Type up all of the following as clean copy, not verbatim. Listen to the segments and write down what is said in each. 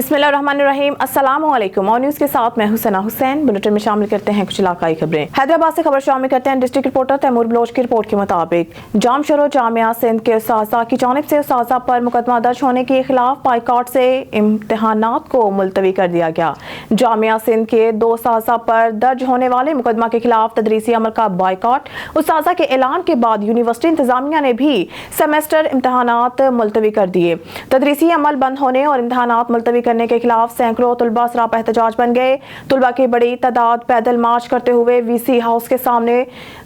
बिस्मिल्लाहिर्रहमानिर्रहीम। अस्सलाम वालेकुम। और न्यूज़ के साथ मैं हुसैना हुसैन। बुलेटिन में शामिल करते हैं कुछ इलाकाई खबरें। हैदराबाद से खबर शामिल करते हैं। डिस्ट्रिक्ट रिपोर्टर तैमूर बलोच की रिपोर्ट के मुताबिक जामशरो जामिया सिंध के उस्ताज़ा की जानिब से उस्ताज़ा पर मुकदमा दर्ज होने के खिलाफ बाइकआउट से इम्तिहानात को मुलतवी कर दिया गया। जामिया सिंध के 2 उस्ताज़ा पर दर्ज होने वाले मुकदमा के खिलाफ तदरीसी अमल का बाइकआउट। उस्ताज़ा के ऐलान के बाद यूनिवर्सिटी इंतजामिया ने भी सेमेस्टर इम्तिहानात मुलतवी कर दिए। तदरीसी अमल बंद होने और इम्तिहानात मुलतवी करने के खिलाफ सैकड़ों तुलबा सरापा एहतजाज बन गए। तुलबा की बड़ी तादाद पैदल मार्च करते हुए वीसी हाउस के सामने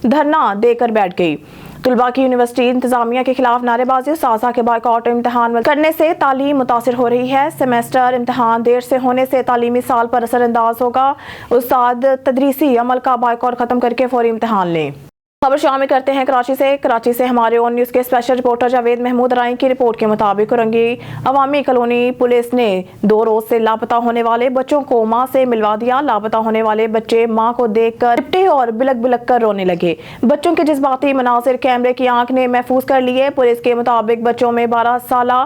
धरना देकर बैठ गई। तुलबा की यूनिवर्सिटी इंतजामिया के खिलाफ नारेबाजी, उस्ताज़ा के बाइकआउट इम्तिहान करने से तालीम मुतासिर हो रही है। सेमेस्टर इम्तिहान देर से होने से तालीमी साल पर असरअंदाज होगा। उस्ताद तदरीसी अमल का बाइकआउट खत्म करके फौरी इम्तिहान लें। खबर शामिल करते हैं कराची से हमारे ऑन न्यूज़ के स्पेशल रिपोर्टर जावेद महमूद राय की रिपोर्ट के मुताबिक रंगी अवामी कॉलोनी पुलिस ने 2 रोज से लापता होने वाले बच्चों को मां से मिलवा दिया। लापता होने वाले बच्चे मां को देखकर लिपटे और बिलक बिलक कर रोने लगे। बच्चों के जज्बाती मनाजिर कैमरे की आंख ने महफूज कर लिए। पुलिस के मुताबिक बच्चों में 12 साला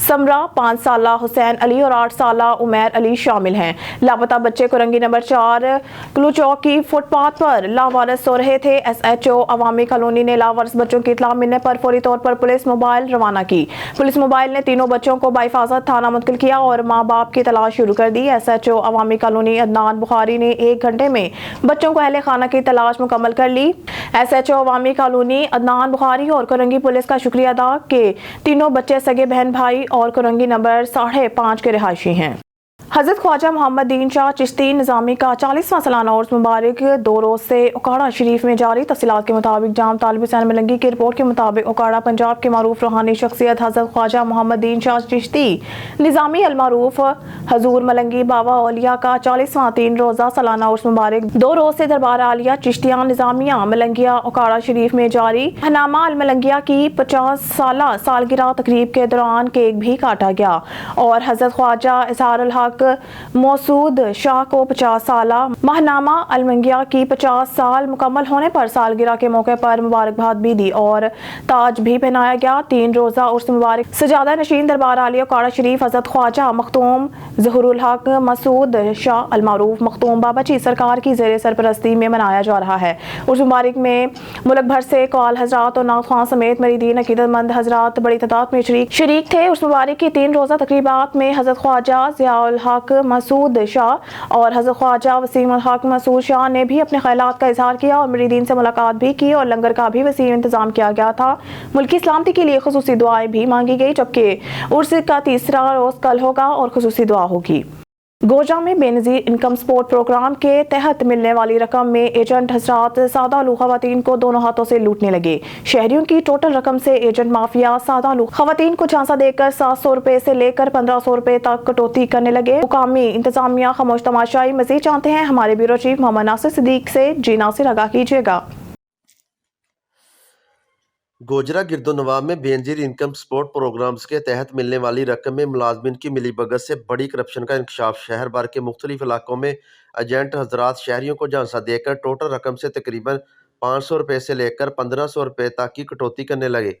समरा, 5 साला हुसैन अली और 8 साला उमैर अली शामिल हैं। लापता बच्चे कोरंगी नंबर 4 क्लू चौक की फुटपाथ पर लावारस सो रहे थे। SHO अवामी कॉलोनी ने लावारस बच्चों की इत्तला मिलने पर फौरी तौर पर पुलिस मोबाइल रवाना की। पुलिस मोबाइल ने तीनों बच्चों को बाहिफाजत थाना मुंतकिल किया और माँ बाप की तलाश शुरू कर दी। SHO अवामी कॉलोनी अदनान बुखारी ने 1 घंटे में बच्चों को अहले खाना की तलाश मुकम्मल कर ली। SHO अवामी कॉलोनी अदनान बुखारी और कोरंगी पुलिस का शुक्रिया अदा के तीनों बच्चे सगे बहन भाई और कोरंगी नंबर 5.5 के रिहायशी हैं। हज़रत ख्वाजा मोहम्मद दीन शाह चिश्ती निज़ामी का 40वां सालाना उर्स मुबारक 2 रोज से उकाड़ा शरीफ में जारी। तफसीलात के मुताबिक जाम तालिब हुसैन मलंगी की रिपोर्ट के मुताबिक उकाड़ा पंजाब के मारूफ रूहानी शख्सियत हज़रत ख्वाजा मोहम्मद दीन शाह चिश्ती निज़ामी अलमारूफ हजूर मलंगी बाबा औलिया का 40वां 3 रोज़ा सालाना उर्स मुबारक 2 रोज से दरबार आलिया चिश्तिया निज़ामिया मलंगिया उकाड़ा शरीफ में जारी। हनामा अल मलंगिया की 50 साला सालगिरह तकरीब के दौरान केक भी काटा गया और हज़रत ख्वाजा इज़हार अल हक मौसूद शाह को 50 साला महनामा अलमंगिया की 50 साल मुकम्मल होने पर सालगिरह के मौके पर मुबारकबाद भी दी और ताज भी पहनाया गया। 3 रोजा उर्स मुबारक सजादा नशीन दरबार आलिया उकाड़ा शरीफ हज़रत ख्वाजा मखतूम ज़हुरुल हक मसूद शाह अलमारूफ मखतूम बाबा जी सरकार की ज़ेर सरपरस्ती में मनाया जा रहा है। उर्स मुबारक में मुल्क भर से कौल हजरात और नात ख्वां समेत मरीदीन अकीदतमंद हजरात बड़ी तादाद में शरीक थे। उर्स मुबारक की 3 रोजा तकरीबात में हज़रत ख्वाजा ज़ियाउल हक मसूद शाह और हज़रत ख्वाजा वसीम उल हक मसूद शाह ने भी अपने ख्यालात का इजहार किया और मरीदीन से मुलाकात भी की और लंगर का भी वसीम इंतजाम किया गया था। मुल्की सलामती के लिए खुसूसी दुआएं भी मांगी गई, जबकि उर्स का 3रा रोज कल होगा और खुसूसी दुआ होगी। गोजा में बेनज़ीर इनकम सपोर्ट प्रोग्राम के तहत मिलने वाली रकम में एजेंट हजरात सादा लू खवातीन को दोनों हाथों से लूटने लगे। शहरियों की टोटल रकम से एजेंट माफिया सादा लू खवातीन को झांसा देकर 700 रुपए से लेकर 1500 रुपए तक कटौती करने लगे। मुकामी इंतजामिया खामोश तमाशाई। मजीद जानते हैं हमारे ब्यूरो चीफ मोहम्मद नासिर सिद्दीक से। जी नासिर, आगाह कीजिएगा। गोजरा गिरदोनवाब में बेनज़ीर इनकम सपोर्ट प्रोग्राम्स के तहत मिलने वाली रकम में मुलाजमिन की मिलीभगत से बड़ी करप्शन का इंकशाफ। शहर भर के मुख्तलिफ इलाकों में एजेंट हजरात शहरियों को झांसा देकर टोटल रकम से तकरीबन 500 रुपये से लेकर 1500 रुपये तक की कटौती करने लगे।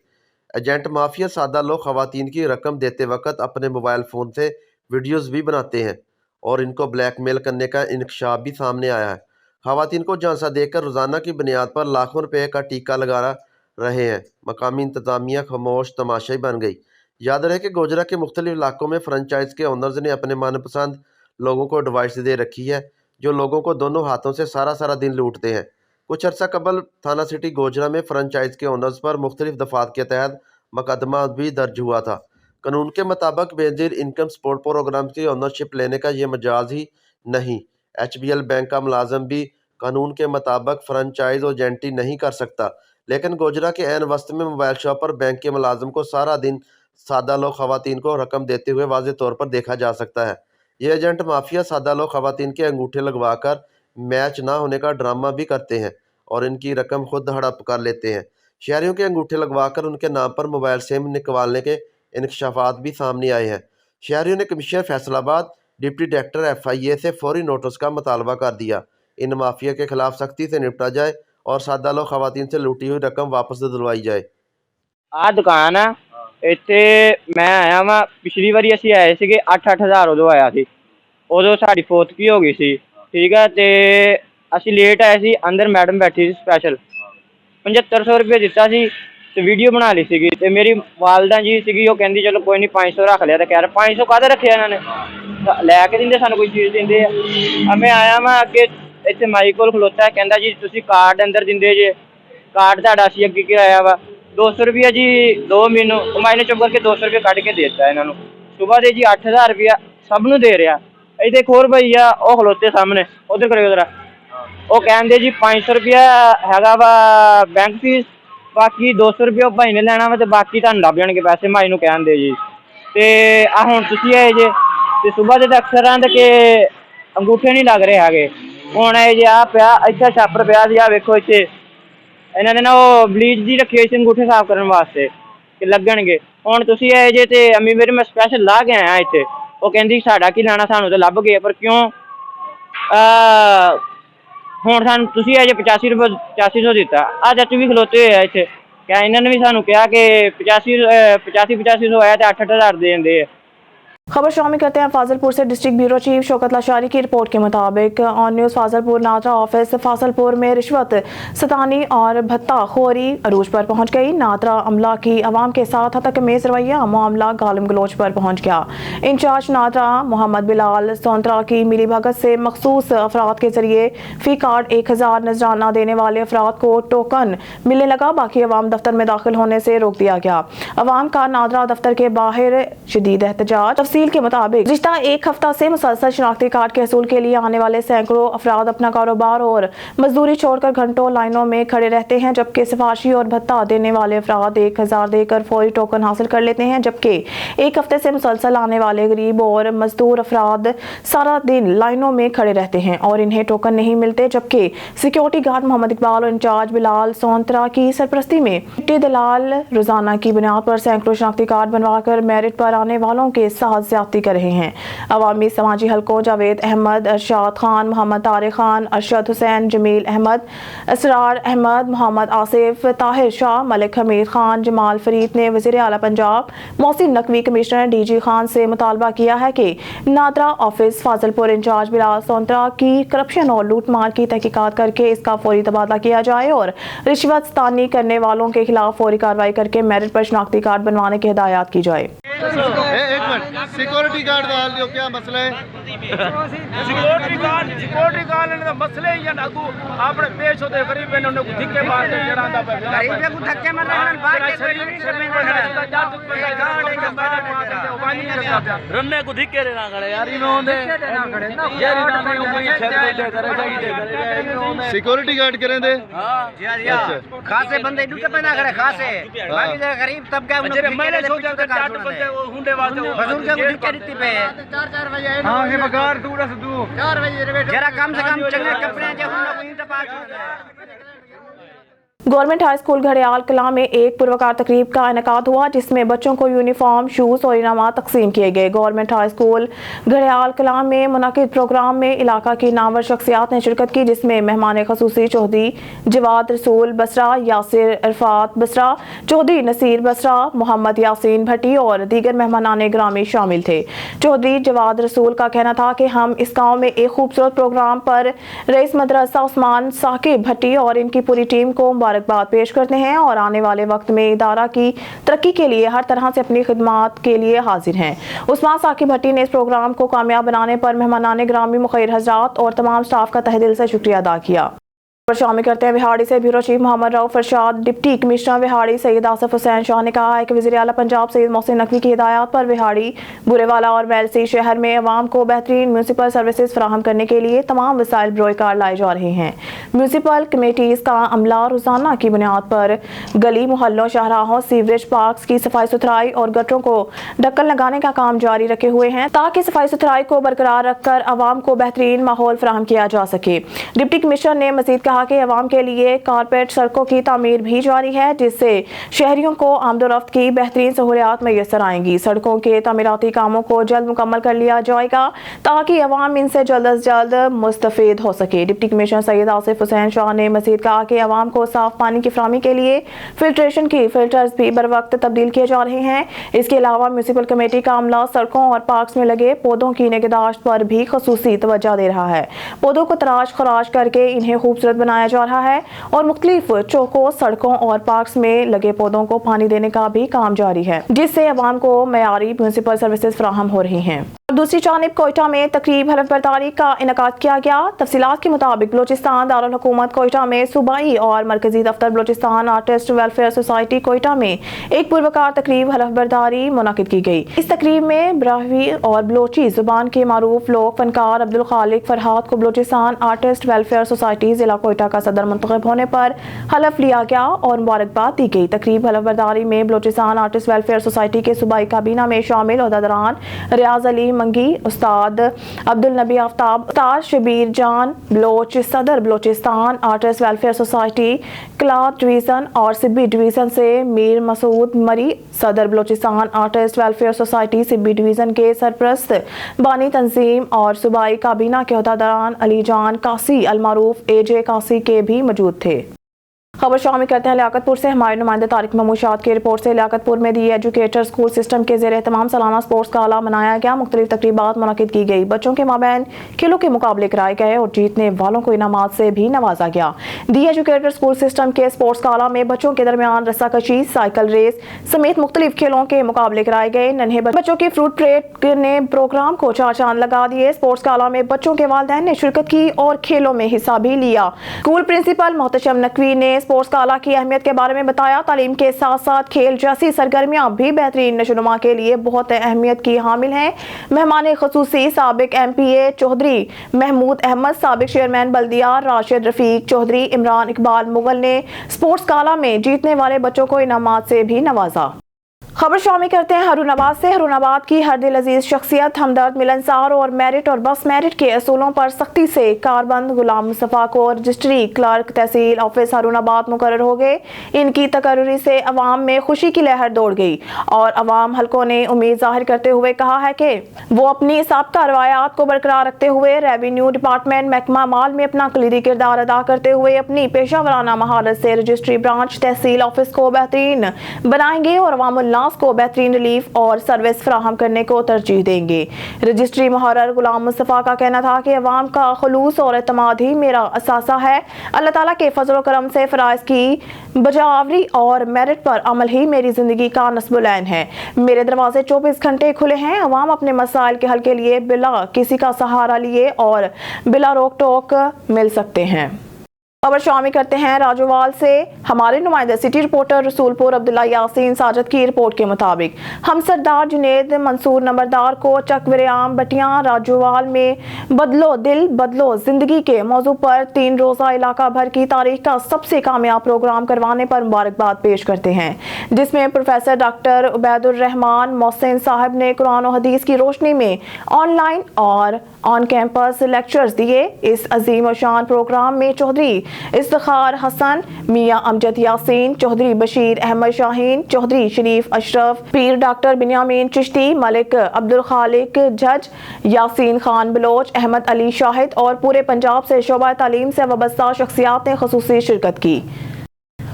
एजेंट माफिया सादा लोग खवातीन की रकम देते वक्त अपने मोबाइल फ़ोन से वीडियोज़ भी बनाते हैं और इनको ब्लैकमेल करने का इंकशाफ भी सामने आया है। खवातीन को झांसा देकर रोज़ाना की बुनियाद पर लाखों रुपये का टीका लगा रहे हैं। मकामी इंतजामिया खामोश तमाशाई बन गई। याद रहे कि गोजरा के मुख्तलिफ इलाकों में फ्रेंचाइज के ओनर्स ने अपने मनपसंद लोगों को एडवाइस दे रखी है, जो लोगों को दोनों हाथों से सारा दिन लूटते हैं। कुछ अर्सा कबल थाना सिटी गोजरा में फ्रेंचाइज के ओनर्स पर मुख्तलिफ दफात के तहत मुकदमा भी दर्ज हुआ था। कानून के मुताबिक बेनज़ीर इनकम सपोर्ट प्रोग्राम की ओनरशिप लेने का ये मजाज ही नहीं। HBL बैंक का मुलाजम भी कानून के मुताबिक फ्रेंचाइज और एजेंटी नहीं कर सकता, लेकिन गोजरा के ऐन वस्त में मोबाइल शॉप पर बैंक के मुलाजिम को सारा दिन सादा लोग खवातीन को रकम देते हुए वाज़ेह तौर पर देखा जा सकता है। ये एजेंट माफिया सादा लोग खवातीन के अंगूठे लगवाकर मैच ना होने का ड्रामा भी करते हैं और इनकी रकम खुद हड़प कर लेते हैं। शहरियों के अंगूठे लगवाकर उनके नाम पर मोबाइल सिम निकलवाने के इंकशाफात भी सामने आए हैं। शहरियों ने commissioner Faisalabad deputy director FIA से फौरी नोटिस का मुतालबा कर दिया। इन माफिया के खिलाफ सख्ती से निपटा जाए और सादा लोग खवातीन से लूटी हुई रकम वापस दिलवाई जाए। दुकान है ਇੱਥੇ ਮੈਂ ਆਇਆ ਵਾਂ, ਪਿਛਲੀ ਵਾਰੀ ਅਸੀਂ ਆਏ ਸੀਗੇ 8-8000 ਉਦੋਂ ਆਇਆ ਸੀ, ਉਦੋਂ ਸਾਡੀ ਫੋਤਕੀ ਹੋ ਗਈ ਸੀ, ਠੀਕ ਹੈ। ਤੇ ਅਸੀਂ ਲੇਟ ਆਏ ਸੀ, ਅੰਦਰ ਮੈਡਮ ਬੈਠੀ ਸੀ ਸਪੈਸ਼ਲ, 7500 ਰੁਪਏ ਦਿੱਤਾ ਸੀ ਤੇ ਵੀਡੀਓ ਬਣਾ ਲਈ ਸੀਗੀ। ਤੇ ਮੇਰੀ ਵਾਲਦਾ ਜੀ ਸੀਗੀ, ਉਹ ਕਹਿੰਦੀ ਚਲੋ ਕੋਈ ਨਹੀਂ 500 ਰੱਖ ਲਿਆ। ਤੇ ਕਹਿ ਰਹੇ 500 ਕਾਹਦਾ ਰੱਖਿਆ ਇਹਨਾਂ ਨੇ, ਲੈ ਕੇ ਦਿੰਦੇ ਸਾਨੂੰ ਕੋਈ ਚੀਜ਼ ਦਿੰਦੇ ਆ। ਮੈਂ ਆਇਆ ਵਾਂ ਅੱਗੇ, ਇੱਥੇ ਮਾਈਕ ਕੋਲ ਖਲੋਤਾ, ਕਹਿੰਦਾ ਜੀ ਤੁਸੀਂ ਕਾਰਡ ਅੰਦਰ ਦਿੰਦੇ ਜੇ, ਕਾਰਡ ਤੁਹਾਡਾ ਅਸੀਂ ਅੱਗੇ ਕਰਾਇਆ ਵਾ 200 ਰੁਪਇਆ ਜੀ, ਦੋ ਮੈਨੂੰ ਮਾਇਨੇ ਚੁੱਪ ਕਰਕੇ 200 ਰੁਪਏ ਕੱਢ ਕੇ ਦੇ ਦਿੱਤਾ ਇਹਨਾਂ ਨੂੰ। ਸੁਬਾਹ ਦੇ ਜੀ 8000 ਰੁਪਇਆ ਸਭ ਨੂੰ ਦੇ ਰਿਹਾ। ਇਹਦੇ ਇੱਕ ਹੋਰ ਭਾਈ ਆ, ਉਹ ਖਲੋਤੇ ਸਾਹਮਣੇ, ਉਧਰ ਕਰਿਓ ਜਰਾ, ਉਹ ਕਹਿੰਦੇ ਜੀ 500 ਰੁਪਇਆ ਹੈਗਾ ਵਾ ਬੈਂਕ ਫੀਸ, ਬਾਕੀ 200 ਰੁਪਇਆ ਭਾਈ ਨੇ ਲੈਣਾ ਵਾ ਤੇ ਬਾਕੀ ਤੁਹਾਨੂੰ ਲੱਭ ਜਾਣਗੇ ਪੈਸੇ, ਮਾਈ ਨੂੰ ਕਹਿੰਦੇ ਜੀ। ਤੇ ਆ ਹੁਣ ਤੁਸੀਂ ਆਏ ਜੇ ਤੇ ਸੁਬਾਹ ਦੇ ਤਾਂ ਅਕਸਰਾਂ ਦੇ ਕਿ ਅੰਗੂਠੇ ਨਹੀਂ ਲੱਗ ਰਹੇ ਹੈਗੇ। ਹੁਣ ਇਹ ਜੇ ਆ ਪਿਆ ਇੱਥੇ ਛਾਪਰ ਪਿਆ ਸੀ, ਆ ਵੇਖੋ ਇੱਥੇ ਇਹਨਾਂ ਨੇ ਨਾ ਉਹ ਬਲੀਚ ਦੀ ਰੱਖੀ ਹੋਈ ਸੀ ਅੰਗੂਠੇ ਸਾਫ਼ ਕਰਨ ਵਾਸਤੇ ਕਿ ਲੱਗਣਗੇ। ਹੁਣ ਤੁਸੀਂ ਆਏ ਜੇ ਤੇ ਅੰਮੀ ਮੇਰੇ ਮੈਂ ਸਪੈਸ਼ਲ ਲਾ ਕੇ ਆਇਆ ਇੱਥੇ, ਉਹ ਕਹਿੰਦੀ ਸਾਡਾ ਕੀ ਲੈਣਾ, ਸਾਨੂੰ ਤਾਂ ਲੱਭ ਗਏ, ਪਰ ਕਿਉਂ ਹੁਣ ਸਾਨੂੰ ਤੁਸੀਂ ਆਏ ਜੇ 8500 ਦਿੱਤਾ। ਆ ਚਾਚੂ ਵੀ ਖਲੋਤੇ ਹੋਏ ਆ ਇੱਥੇ, ਕਿਆ ਇਹਨਾਂ ਨੇ ਵੀ ਸਾਨੂੰ ਕਿਹਾ ਕਿ 8500 ਆਇਆ ਤੇ 8-8000 ਦੇ ਦਿੰਦੇ ਆ। खबर शामिल करते हैं फाजलपुर से। District bureau chief Shaukat Lashari की रिपोर्ट के मुताबिक on news Fazalpur NADRA office Fazalpur में रिश्वत सतानी और भत्ता खोरी अरूज पर पहुंच गई। नादरा अमला की आवाम के साथ हतकमेज़ रवैया, मामला गालिम गलोच पर पहुंच गया। इंचार्ज नादरा मोहम्मद बिलाल सोंतरा की मिली भगत से मखसूस अफराद के जरिए फी कार्ड 1000 नजराना देने वाले अफराद को टोकन मिलने लगा। बाकी अवाम दफ्तर में दाखिल होने से रोक दिया गया। अवाम का नादरा दफ्तर के बाहर शदीद एहतजाज। तफसील के मुताबिक गुज़िश्ता एक हफ्ता से मुसलसल शनाख्ती कार्ड के हसूल के लिए आने वाले सैकड़ों अफराद अपना कारोबार और मजदूरी छोड़कर घंटों लाइनों में खड़े रहते हैं, जबकि सिफारशी और भत्ता देने वाले अफराद 1000 देकर फौरी टोकन हासिल कर लेते हैं, जबकि एक हफ्ते से मुसलसल आने वाले गरीब और मजदूर अफराद सारा दिन लाइनों में खड़े रहते हैं और इन्हें टोकन नहीं मिलते। जबकि सिक्योरिटी गार्ड मोहम्मद इकबाल और इंचार्ज बिलाल सोंतरा की सरपरस्ती में चिट्टी दलाल रोजाना की बुनियाद पर सैकड़ों शनाख्ती कार्ड बनवाकर मेरिट पर आने वालों के साथ ज्यादती कर रहे हैं। अवामी समाजी हलकों जावेद अहमद, अरशाद खान, मोहम्मद तारिक खान, अरशद हुसैन, जमील अहमद, असरार अहमद, मोहम्मद आसिफ, ताहिर शाह, मलिक हमीद खान, जमाल फरीद ने वज़ीर आला पंजाब मोहसिन नकवी, कमिश्नर DG खान से मुतालबा किया है कि नादरा ऑफिस फाजलपुर इंचार्ज बिलाल सोंतरा की करप्शन और लूट मार की तहकीकात करके इसका फौरी तबादला किया जाए और रिश्वत तानी करने वालों के खिलाफ फौरी कार्रवाई करके मेरिट पर शनाख्ती कार्ड बनवाने की हिदायत की जाए। एक मिनट, सिक्योरिटी गार्ड डाल दियो, क्या मसला है? सिक्योरिटी गार्ड ने मसले ही अगू अपने पेश होते गरीब ने उन्हें धिक्के मार के जरांदा पे गरीब को धक्के मार रहे बाहर के रन्ने को धिक्के देना खड़े यार इन्होंने यार इन्होंने कोई खेल दे करे जाई दे करे सिक्योरिटी गार्ड करें दे। हां यार खासे बंदे ड्यूटी पे ना खड़े खासे बाकी जरा गरीब तबका उन्हें मैंने सोचा कि जाट बंदे हुंडे वाले बुजुर्ग को धिक्के देती पे 4 बजे हां ये बगार दूर से दूर 4 बजे जरा कम से कम चंगे कपड़े जो हम लोग इन पास। गवर्नमेंट हाई स्कूल घड़ियाल कलां में एक पुरवकार तकरीब का इनेकाद हुआ, जिसमें बच्चों को यूनिफॉर्म, शूज और इनामात तकसीम किए गए। गवर्नमेंट हाई स्कूल घड़ियाल कलां में मुनाकिद प्रोग्राम में इलाका की नामवर शख्सियात ने शिरकत की, जिसमें मेहमान खसूसी चौधरी जवाद रसूल बसरा, यासिर अरफात बसरा, चौधरी नसीर बसरा, मोहम्मद यासीन भट्टी और दीगर मेहमानाने ग्रामी शामिल थे। चौधरी जवाद रसूल का कहना था कि हम इस गाँव में एक खूबसूरत प्रोग्राम पर रईस मदरसा उस्मान साकिब भट्टी और इनकी पूरी टीम को मुबारकबाद पेश करते हैं और आने वाले वक्त में इदारा की तरक्की के लिए हर तरह से अपनी खिदमत के लिए हाजिर हैं। उस्मान साकिब भट्टी ने इस प्रोग्राम को कामयाब बनाने पर मेहमानाने ग्रामी मुखैर हजरात और तमाम स्टाफ का तहे दिल से शुक्रिया अदा किया। शामिल करते हैं विहाड़ी से bureau chief Muhammad Rauf Arshad. Deputy commissioner Vehari Syed Asif Hussain Shah ने कहा है कि वज़ीर आला पंजाब सैयद मोहसिन नकवी की हिदायत पर विहाड़ी, बुरेवाला और वेल्सी शहर में अवाम को बेहतरीन म्यूनसिपल सर्विसेज फराहम करने के लिए तमाम वसाइल बरोकार लाए जा रहे हैं। म्यूनसिपल कमेटीज़ का अमला रोजाना की बुनियाद पर गली मोहल्लों, शाहराहों, सीवरेज पार्क्स की सफाई सुथराई और गटरों को ढक्कन लगाने का काम जारी रखे हुए हैं, ताकि सफाई सुथराई को बरकरार रखकर अवाम को बेहतरीन माहौल फराहम किया जा सके। डिप्टी कमिश्नर ने मजीद कहा कहा कि अवाम के लिए कारपेट सड़कों की तामीर भी जारी है, जिससे शहरियों को आमदोरफ्त की बेहतरीन सहूलियात मैसर आएंगी। सड़कों के तामीराती कामों को जल्द मुकम्मल कर लिया जाएगा ताकि अवाम इनसे जल्द अज जल्द मुस्तफीद हो सके। डिप्टी कमिश्नर सैयद आसिफ हुसैन शाह ने मजीद कहा कि अवाम को साफ पानी की फराहमी के लिए फिल्ट्रेशन की फिल्टर्स भी बर वक्त तब्दील किए जा रहे हैं। इसके अलावा म्यूनसिपल कमेटी का अमला सड़कों और पार्क्स में लगे पौधों की निगहदाश्त पर भी खसूसी तवज्जो दे रहा है। पौधों को तराश खराश करके इन्हें खूबसूरत बनाया जा रहा है और मुख्तलिफ चौकों, सड़कों और पार्क्स में लगे पौधों को पानी देने का भी काम जारी है, जिससे अवाम को मयारी म्यूनसिपल सर्विसेज फराहम हो रही हैं। दूसरी जानिब कोयटा में तकरीब हलफ बर्दारी का इनेकाद किया गया। तफसीलात के मुताबिक बलोचिस्तान दारुल हुकूमत कोयटा में सूबाई और मरकजी दफ्तर Balochistan artist welfare society Quetta में एक पुरवकार तकरीब हलफ बर्दारी मुनाकिद की गई। इस तकरीब में ब्राहवी और बलोची जुबान के मारूफ लोक फनकार अब्दुल खालिक फरहाद को बलोचिस्तान आर्टिस्ट वेलफेयर सोसाइटी जिला कोयटा का सदर मुंतखब होने पर हलफ लिया गया और मुबारकबाद दी गई। तकरीब हलफ बर्दारी में बलोचिस्तान आर्टिस्ट वेलफेयर सोसाइटी के सूबाई काबीना में शामिल ओहदेदारान रियाज अली मंगी, उस्ताद अब्दुल नबी आफ्ताब, उस्ताद शबीर जान बलोच, सदर Balochistan artist welfare society cloth division और सिब्बी डिवीजन से मीर मसूद मरी, सदर Balochistan artist welfare society Sibi division के सरप्रस्त बानी तंजीम और सूबाई काबीना के ओहदेदारान अली जान कासी अलमारूफ एजे कासी के भी मौजूद थे। खबर शामिल करते हैं लियाकतपुर से। हमारे नुमाइंदे तारिक महमूद की रिपोर्ट से लियाकतपुर में दी एजुकेटर स्कूल सिस्टम के ज़ेरे तमाम सालाना स्पोर्ट्स का आला मनाया गया। मुख्तलिफ तकरीबात मुनक़िद की गई। बच्चों के माबैन खेलों के मुकाबले कराए गए और जीतने वालों को इनामात से भी नवाजा गया। दी एजुकेटर स्कूल सिस्टम के स्पोर्ट्स का आला में बच्चों के दरमियान रस्साकशी, साइकिल रेस समेत मुख्तलिफ खेलों के मुकाबले कराए गए। नन्हे बच्चों की फ्रूट परेड ने प्रोग्राम को चार चांद लगा दिए। स्पोर्ट्स का आला में बच्चों के वालिदैन ने शिरकत की और खेलों में हिस्सा भी लिया। स्कूल प्रिंसिपल मोहतशम नकवी ने स्पोर्ट्स का आला की अहमियत के बारे में बताया। तालीम के साथ साथ खेल जैसी सरगर्मियां भी बेहतरीन नशोनुमा के लिए बहुत अहमियत की हामिल हैं। मेहमान खुसूसी साबिक MPA चौधरी महमूद अहमद, साबिक चेयरमैन बल्दिया राशिद रफीक चौधरी, इमरान इकबाल मुगल ने स्पोर्ट्स काला में जीतने वाले बच्चों को इनामात से भी नवाजा। खबर शामिल करते हैं हरूनाबाद से। हरूनाबाद की हर दिल अजीज शख्सियत, हमदर्द, मिलनसार और मेरिट और बस मेरिट के असूलों पर सख्ती से कारबंद गुलाम मुस्तफ़ा को रजिस्ट्री क्लर्क तहसील ऑफिस हरूनाबाद मुकर्रर हो गए। इनकी तकर्री से अवाम में खुशी की लहर दौड़ गई और अवाम हलकों ने उम्मीद जाहिर करते हुए कहा है कि वो अपनी साबका रवायात को बरकरार रखते हुए रेवेन्यू डिपार्टमेंट महकमा माल में अपना कलीदी किरदार अदा करते हुए अपनी पेशा महारत से रजिस्ट्री ब्रांच तहसील ऑफिस को बेहतरीन बनाएंगे और अवाम को बेहतरीन रिलीफ और सर्विस फराहम करने को तरजीह देंगे। रजिस्ट्री मुहर्रर गुलाम मुस्तफ़ा का कहना था कि अवाम का खुलूस और एतमाद ही मेरा असासा है। अल्लाह ताला के फजल करम से फ़राइज़ की बजावरी और मेरिट पर अमल ही मेरी ज़िंदगी का नस्बुलैन है। मेरे दरवाजे 24 घंटे खुले हैं। अवाम अपने मसाइल के हल के लिए बिला किसी का सहारा लिए और बिला रोक टोक मिल सकते हैं। खबर शामिल करते हैं राजोवाल से। हमारे नुमाइंदे सिटी रिपोर्टर रसूलपुर अब्दुल्ला यासीन साजद की रिपोर्ट के मुताबिक हम सरदार जुनेद मंसूर नंबरदार को चकवरेआम बटियां राजोवाल में बदलो दिल बदलो जिंदगी के मौजू पर 3 रोज़ा इलाका भर की तारीख का सबसे कामयाब प्रोग्राम करवाने पर मुबारकबाद पेश करते हैं, जिसमें प्रोफेसर डॉक्टर उबैदुर रहमान मोहसिन साहब ने कुरान और हदीस की रोशनी में ऑनलाइन और ऑन कैंपस लेक्चर्स दिए। इस अजीम और शान प्रोग्राम में चौधरी इफ्तिखार हसन, मियां अमजद यासीन, चौधरी बशीर अहमद शाहीन, चौधरी शरीफ अशरफ, पीर डॉक्टर बिन्यामीन चिश्ती, मलिक अब्दुल खालिक जज, यासीन खान बलोच, अहमद अली शाहिद और पूरे पंजाब से शोबा तालीम से वाबस्ता शख्सियात ने खुसूसी शिरकत की।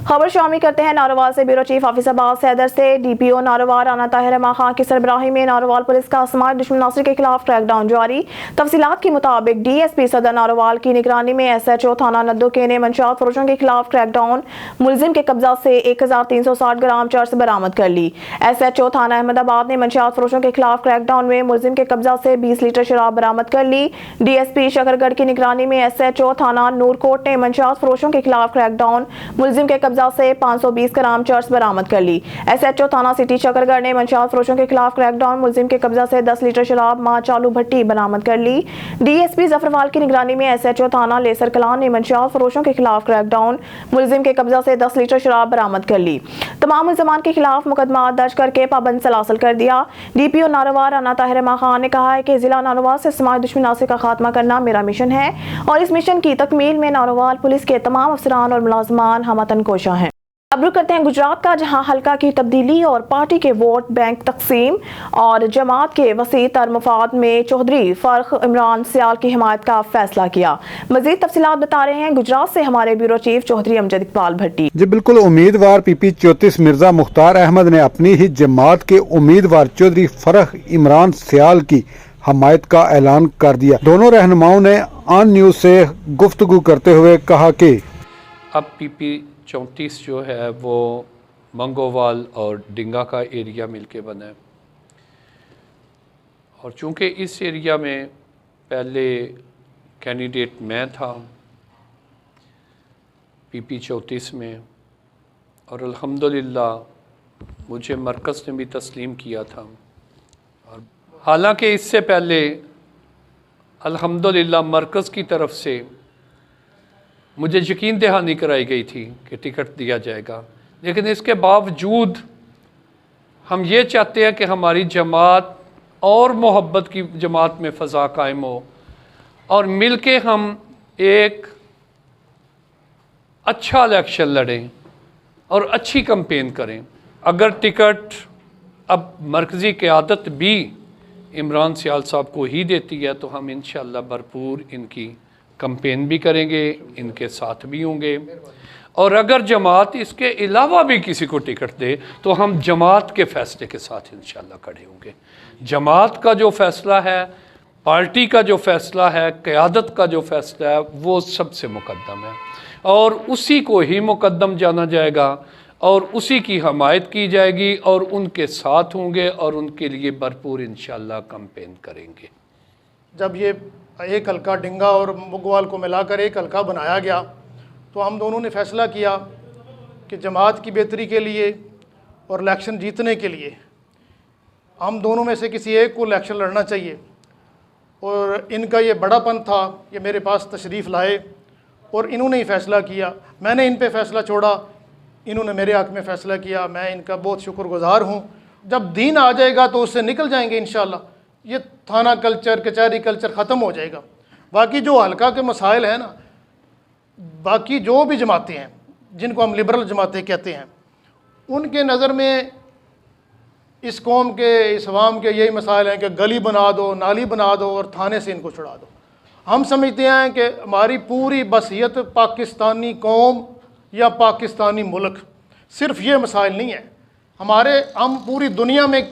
खबर शामिल करते हैं नारोवाल से। Bureau chief officer Abbas Haider से DPO नारोवाल राना ताहिर रहमान खान की सरबराही में नारोवाल पुलिस का समाज दुश्मन नासिर के खिलाफ क्रैकडाउन जारी। तफसीलात के मुताबिक DSP सदर नारोवाल की निगरानी में SHO थाना नद्दोके ने मंशात फरोशों के खिलाफ क्रैकडाउन मुलजिम के कब्जा से 1360 ग्राम चरस बरामद कर ली। SHO थाना अहमदाबाद ने मंशात फरोशों के खिलाफ क्रैकडाउन में मुलजिम के कब्जा से 20 लीटर शराब बरामद कर ली। DSP शकरगढ़ की निगरानी में SHO थाना नूरकोट ने मंशात फरोशों के खिलाफ क्रैकडाउन मुलजिम के कब्जा से 520 ग्राम चर्स बरामद कर ली। SHO थाना सिटी चकरगढ़ ने मंशियात फरोशों के खिलाफ क्रैकडाउन, मुलजिम के कब्जा से 10 लीटर शराब मां चालू भट्टी बरामद कर ली। DSP जफरवाल की निगरानी में SHO थाना लेसर कलान ने मंशियात फरोशों के खिलाफ क्रैकडाउन, मुलजिम के कब्जा से 10 लीटर शराब बरामद कर ली। तमाम मुलजमान के खिलाफ मुकदमा दर्ज करके पाबंद सलासल कर दिया। DPO नारोवा राना ताहिर रहमान खान ने कहा है कि जिला नारोवा से समाज दुश्मनासी का खात्मा करना मेरा मिशन है और इस मिशन की तकमील में नारोवाल पुलिस के तमाम अफसरान और मुलाजमान हमतन कोशा हैं। अब रुक करते हैं गुजरात का, जहां हल्का की तब्दीली और पार्टी के वोट बैंक तकसीम और जमात के वसी तर मफाद में चौधरी फर्ख इमरान सियाल की हिमायत का फैसला किया। मजीद तफसीलात बता रहे हैं गुजरात से हमारे ब्यूरो चीफ चौधरी अमजद इकबाल भट्टी। जी बिल्कुल, उम्मीदवार PP 34 मिर्जा मुख्तार अहमद ने अपनी ही जमात के उम्मीदवार चौधरी फर्ख इमरान सियाल की हमायत का ऐलान कर दिया। दोनों रहनुमाओं ने ऑन न्यूज से गुफ्तगू करते हुए कहा कि अब PP 34 जो है वो मंगोवाल और डिंगा का एरिया मिलके बना है, और चूँकि इस एरिया में पहले कैंडिडेट मैं था PP 34 में, और अल्हम्दुलिल्लाह मुझे मरकज़ ने भी तस्लीम किया था। और हालांकि इससे पहले अल्हम्दुलिल्लाह मरकज़ की तरफ से मुझे यकीन दहानी कराई गई थी कि टिकट दिया जाएगा, लेकिन इसके बावजूद हम ये चाहते हैं कि हमारी जमात और मोहब्बत की जमात में फ़ज़ा कायम हो और मिल के हम एक अच्छा इलेक्शन लड़ें और अच्छी कैंपेन करें। अगर टिकट अब मरकज़ी क़यादत भी इमरान सियाल साहब को ही देती है तो हम इंशाअल्लाह भरपूर इनकी कैंपेन भी करेंगे, इनके साथ भी होंगे, और अगर जमात इसके अलावा भी किसी को टिकट दे तो हम जमात के फ़ैसले के साथ इंशाअल्लाह खड़े होंगे। जमात का जो फ़ैसला है, पार्टी का जो फ़ैसला है, क़यादत का जो फ़ैसला है, वो सबसे मुक़द्दम है और उसी को ही मुक़द्दम जाना जाएगा और उसी की हमायत की जाएगी और उनके साथ होंगे और उनके लिए भरपूर इंशाअल्लाह कैंपेन करेंगे। जब ये एक हल्का डिंगा और मुगवाल को मिलाकर एक हल्का बनाया गया तो हम दोनों ने फ़ैसला किया कि जमात की बेहतरी के लिए और इलेक्शन जीतने के लिए हम दोनों में से किसी एक को इलेक्शन लड़ना चाहिए। और इनका ये बड़ापन था, ये मेरे पास तशरीफ़ लाए और इन्होंने ही फ़ैसला किया। मैंने इन पे फ़ैसला छोड़ा, इन्होंने मेरे हक़ में फ़ैसला किया। मैं इनका बहुत शुक्रगुज़ार हूँ। जब दीन आ जाएगा तो उससे निकल जाएंगे इंशाअल्लाह। ये थाना कल्चर, कचहरी कल्चर ख़त्म हो जाएगा। बाकी जो हल्का के मसाइल हैं ना, बाकी जो भी जमातें हैं जिनको हम लिबरल जमातें कहते हैं, उनके नज़र में इस कौम के, इस अवाम के यही मसाइल हैं कि गली बना दो, नाली बना दो और थाने से इनको छुड़ा दो। हम समझते हैं कि हमारी पूरी बसियत पाकिस्तानी कौम या पाकिस्तानी मुल्क, सिर्फ ये मसाइल नहीं है हमारे। हम पूरी दुनिया में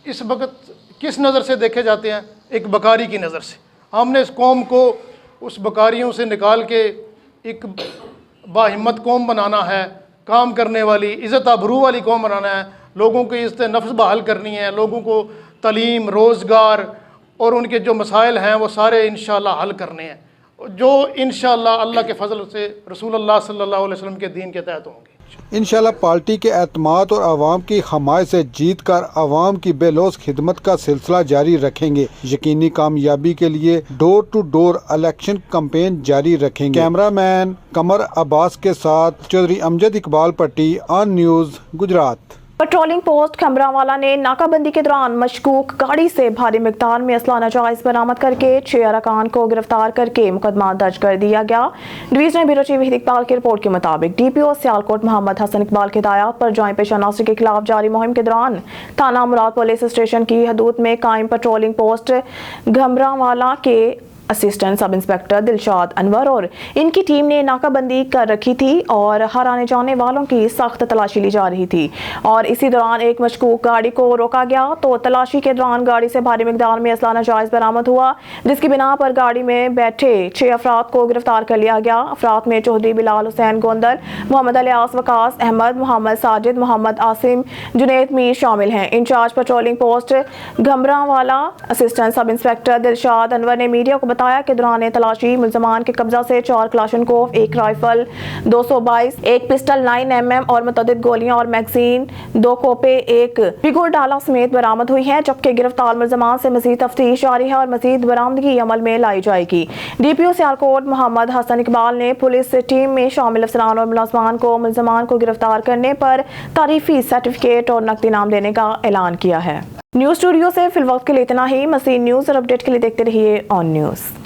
इस वक्त किस नज़र से देखे जाते हैं? एक बकारी की नज़र से। हमने इस कौम को उस बकारियों से निकाल के एक बाहिम्मत कौम बनाना है, काम करने वाली, इज़्ज़त आबरू वाली कौम बनाना है। लोगों की इज़्ज़त नफ्स बहाल करनी है, लोगों को तालीम, रोज़गार और उनके जो मसाइल हैं वो सारे इंशाअल्लाह हल करने हैं, जो इंशाअल्लाह अल्लाह के फजल से रसूलुल्लाह सल्लल्लाहु अलैहि वसल्लम के दीन के तहत होंगे। इंशाल्लाह पार्टी के एतमाद और आवाम की हमायत से जीत कर आवाम की बेलौस खिदमत का सिलसिला जारी रखेंगे। यकीनी कामयाबी के लिए door to door election campaign जारी रखेंगे। कैमरामैन कमर अब्बास के साथ Chaudhary Amjad Iqbal Patti, on news, Gujrat. Patrolling post Khamrawala ने नाकाबंदी के दौरान मशकूक गाड़ी से भारी मिकदार में असला नाजायज बरामद करके 6 अरकान को गिरफ्तार करके मुकदमा दर्ज कर दिया गया। डिवीजनल ब्यूरो चीफ इकबाल की रिपोर्ट के मुताबिक DPO सियालकोट मोहम्मद हसन इकबाल की हिदायत पर जॉइंट पेशा नासिर के खिलाफ जारी मुहिम के दौरान थाना मुराद पुलिस स्टेशन की हदूद में कायम पेट्रोलिंग पोस्ट खमरावाला के assistant sub inspector Dilshad Anwar और इनकी टीम ने नाकाबंदी कर रखी थी और हर आने जाने वालों की सख्त तलाशी ली जा रही थी और इसी दौरान एक मशकूक गाड़ी को रोका गया तो तलाशी के दौरान गाड़ी से भारी मिकदार में असला नाजायज बरामद हुआ, जिसकी बिना पर गाड़ी में बैठे 6 अफराद को गिरफ्तार कर लिया गया। अफराद में चौधरी बिलाल हुसैन गोंदल, मोहम्मद अलियास वकास अहमद, मोहम्मद साजिद, मोहम्मद आसिम, जुनैद मीर शामिल हैं। Incharge patrolling post Khamrawala assistant sub inspector Dilshad Anwar ने मीडिया को बताया कि दौरान तलाशी मुल्ज़मान के कब्जा से 4 क्लाशनकोव, 1 राइफल 222, 1 पिस्टल 9mm और मुतअद्दिद गोलियां और मैगजीन, 2 कोपे, 1 पिगुल डाला समेत बरामद हुई है, जबकि गिरफ्तार मुल्ज़मान से मज़ीद तफ्तीश जारी है और मज़ीद बरामदगी अमल में लाई जाएगी। DPO सियालकोट मोहम्मद हसन इकबाल ने पुलिस टीम में शामिल अफसरान और मुलाज़मान को मुल्ज़मान को गिरफ्तार करने पर तारीफी सर्टिफिकेट और नकदी इनाम देने का ऐलान किया है। न्यूज़ स्टूडियो से फिलवक्त के लिए इतना ही। मज़ीद न्यूज़ और अपडेट के लिए देखते रहिए ऑन न्यूज़।